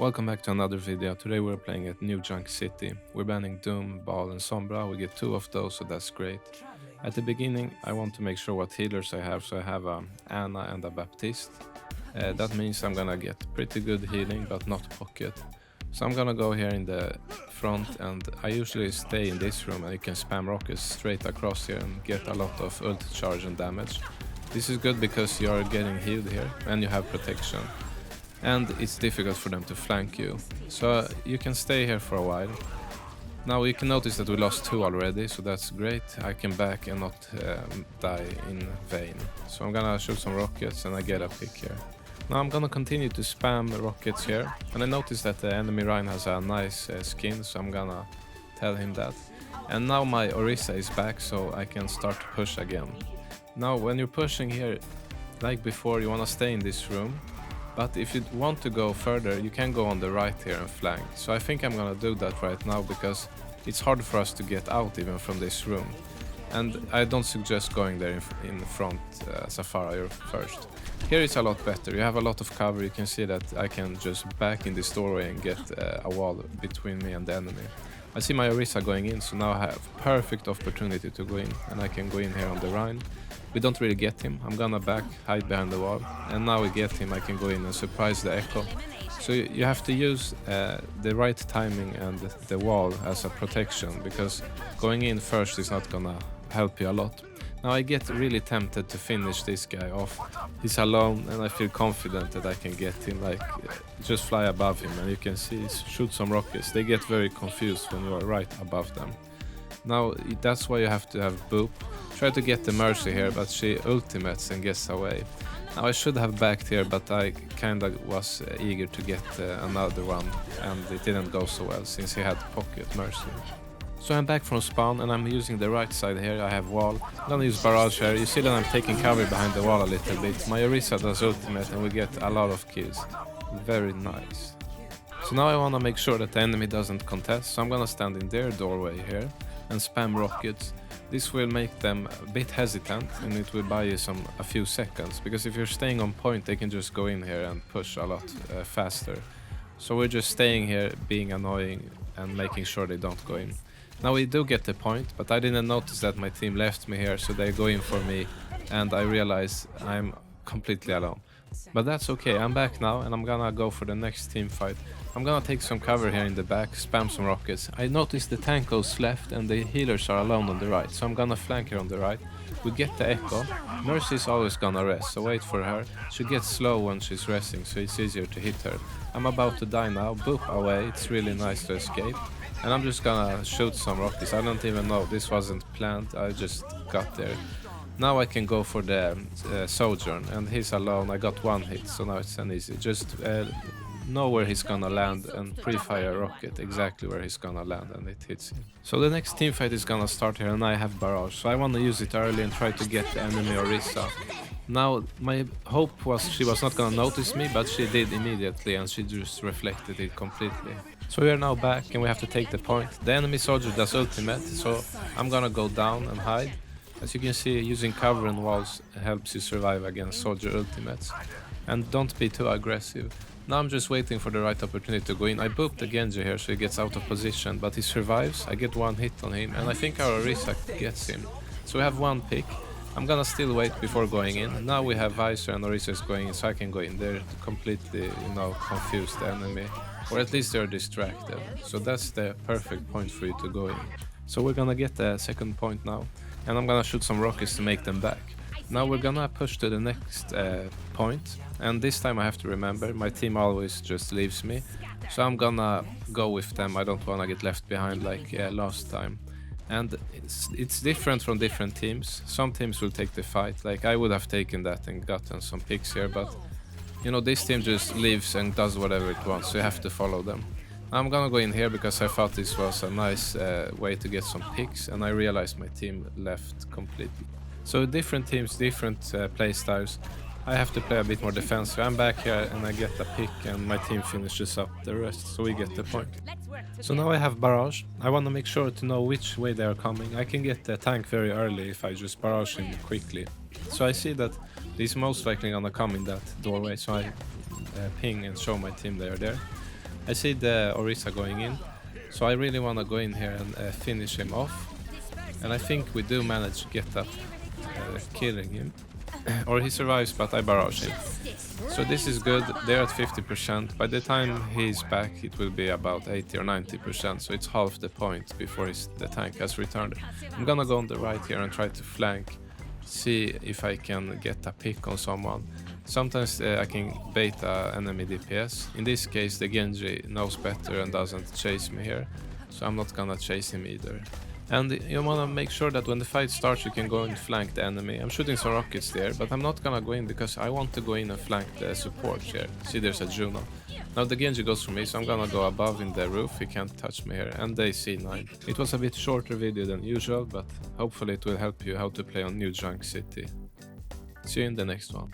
Welcome back to another video. Today we're playing at New Junk City. We're banning Doom, Ball and Sombra. We get 2 of those, so that's great. At the beginning I want to make sure what healers I have, so I have a Anna and a Baptiste. That means I'm gonna get pretty good healing, but not pocket. So I'm gonna go here in the front, and I usually stay in this room, and you can spam rockets straight across here and get a lot of ult charge and damage. This is good because you're getting healed here and you have protection. And it's difficult for them to flank you. So you can stay here for a while. Now you can notice that we lost 2 already, so that's great. I can back and not die in vain. So I'm gonna shoot some rockets and I get a pick here. Now I'm gonna continue to spam rockets here. And I noticed that the enemy Rhine has a nice skin, so I'm gonna tell him that. And now my Orisa is back, so I can start to push again. Now when you're pushing here, like before, you wanna stay in this room. But if you want to go further, you can go on the right here and flank. So I think I'm gonna do that right now, because it's hard for us to get out even from this room. And I don't suggest going there in the front as a Pharah first. Here it's a lot better. You have a lot of cover. You can see that I can just back in this doorway and get a wall between me and the enemy. I see my Orisa going in, so now I have perfect opportunity to go in. And I can go in here on the Rhine. We don't really get him. I'm gonna back, hide behind the wall, and now we get him. I can go in and surprise the echo. So you have to use the right timing and the wall as a protection, because going in first is not gonna help you a lot. Now I get really tempted to finish this guy off. He's alone and I feel confident that I can get him, like just fly above him, and you can see shoot some rockets. They get very confused when you are right above them. Now that's why you have to have Boop. Try to get the Mercy here, but she ultimates and gets away. Now I should have backed here, but I kinda was eager to get another one, and it didn't go so well since he had pocket Mercy. So I'm back from spawn and I'm using the right side here. I have wall. I'm gonna use barrage here. You see that I'm taking cover behind the wall a little bit. My Orisa does ultimate and we get a lot of kills. Very nice. So now I wanna make sure that the enemy doesn't contest, so I'm gonna stand in their doorway here and spam rockets. This will make them a bit hesitant, and it will buy you a few seconds, because if you're staying on point they can just go in here and push a lot faster. So we're just staying here, being annoying and making sure they don't go in. Now we do get the point, but I didn't notice that my team left me here, so they go in for me, and I realize I'm completely alone. But that's okay, I'm back now and I'm gonna go for the next team fight. I'm gonna take some cover here in the back, spam some rockets. I noticed the tank goes left and the healers are alone on the right, so I'm gonna flank her on the right. We get the echo. Mercy is always gonna rest, so wait for her. She gets slow when she's resting, so it's easier to hit her. I'm about to die now, boop away, it's really nice to escape. And I'm just gonna shoot some rockets. I don't even know, this wasn't planned, I just got there. Now I can go for the Sojourn, and he's alone. I got 1 hit, so now it's an easy. Just know where he's gonna land and pre-fire a rocket exactly where he's gonna land, and it hits him. So the next team fight is gonna start here, and I have barrage, so I wanna use it early and try to get the enemy Orisa. Now my hope was she was not gonna notice me, but she did immediately, and she just reflected it completely. So we are now back and we have to take the point. The enemy soldier does ultimate, so I'm gonna go down and hide. As you can see, using cover and walls helps you survive against soldier ultimates. And don't be too aggressive. Now I'm just waiting for the right opportunity to go in. I booped the Genji here, so he gets out of position, but he survives. I get 1 hit on him, and I think our Orisa gets him. So we have 1 pick. I'm gonna still wait before going in. Now we have Visor and Orisa is going in, so I can go in. They're completely, confused, the enemy. Or at least they're distracted. So that's the perfect point for you to go in. So we're gonna get the second point now. And I'm gonna shoot some rockets to make them back. Now we're gonna push to the next point, and this time I have to remember, my team always just leaves me, so I'm gonna go with them. I don't wanna get left behind like last time. And it's different from different teams. Some teams will take the fight, like I would have taken that and gotten some picks here, but this team just leaves and does whatever it wants, so you have to follow them. I'm gonna go in here because I thought this was a nice way to get some picks, and I realized my team left completely. So different teams, different play styles. I have to play a bit more defensive. I'm back here and I get a pick, and my team finishes up the rest, so we get the point. So now I have barrage. I want to make sure to know which way they are coming. I can get the tank very early if I just barrage him quickly. So I see that he's most likely gonna come in that doorway, so I ping and show my team they are there. I see the Orisa going in, so I really want to go in here and finish him off. And I think we do manage to get up killing him. Or he survives, but I barrage him. So this is good. They're at 50%. By the time he's back, it will be about 80 or 90%. So it's half the point before the tank has returned. I'm gonna go on the right here and try to flank. See if I can get a pick on someone. Sometimes I can bait a enemy DPS. In this case, the Genji knows better and doesn't chase me here. So I'm not gonna chase him either. And you wanna make sure that when the fight starts you can go and flank the enemy. I'm shooting some rockets there, but I'm not gonna go in because I want to go in and flank the support here. See, there's a Juno. Now the Genji goes for me, so I'm gonna go above in the roof. He can't touch me here, and they C9. It was a bit shorter video than usual, but hopefully it will help you how to play on New Junk City. See you in the next one.